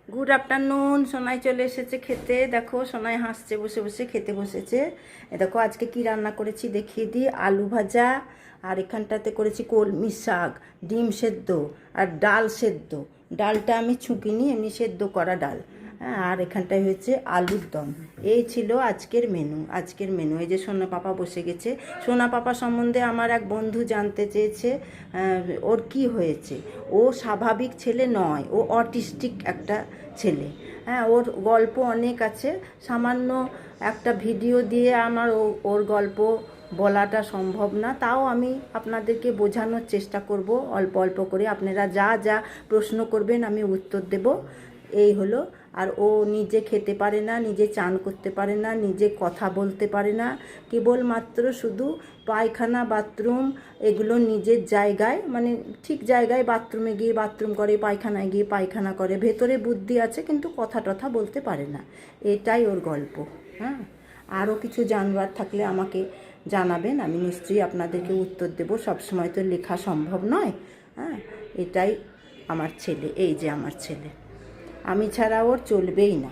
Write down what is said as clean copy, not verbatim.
Good afternoon. Sonai চলে এসেছে খেতে। দেখো সোনাই হাসছে, বসে বসে খেতে বসেছে। দেখো আজকে কি রান্না করেছি দেখিয়ে দিই। আলু ভাজা, আর এখানটাতে করেছি কলমি শাক, ডিম সেদ্ধ আর ডাল সেদ্ধ। ডালটা আমি ছুঁকিনি, এমনি সেদ্ধ করা ডাল। হ্যাঁ, আর এখানটায় হয়েছে আলুর দম। এই ছিল আজকের মেনু। এই যে সোনা পাপা বসে গেছে। সোনা পাপা সম্বন্ধে আমার এক বন্ধু জানতে চেয়েছে ওর কি হয়েছে। ও স্বাভাবিক ছেলে নয়, ও অটিস্টিক একটা ছেলে। হ্যাঁ, ওর গল্প অনেক আছে। সামান্য একটা ভিডিও দিয়ে আমার ওর গল্প বলাটা সম্ভব না, তাও আমি আপনাদেরকে বোঝানোর চেষ্টা করব অল্প অল্প করে। আপনারা যা যা প্রশ্ন করবেন আমি উত্তর দেব। এই হলো। আর ও নিজে খেতে পারে না, নিজে চান করতে পারে না, নিজে কথা বলতে পারে না। কেবলমাত্র শুধু পায়খানা বাথরুম এগুলো নিজের জায়গায়, মানে ঠিক জায়গায় বাথরুমে গিয়ে বাথরুম করে, পায়খানায় গিয়ে পায়খানা করে। ভেতরে বুদ্ধি আছে কিন্তু কথা টথা বলতে পারে না। এটাই ওর গল্প। হ্যাঁ, আরও কিছু জানবার থাকলে আমাকে জানাবেন, আমি নিশ্চয়ই আপনাদেরকে উত্তর দেব। সবসময় তো লেখা সম্ভব নয়। হ্যাঁ, এটাই আমার ছেলে। এই যে আমার ছেলে, আমি ছাড়া ওর চলবেই না।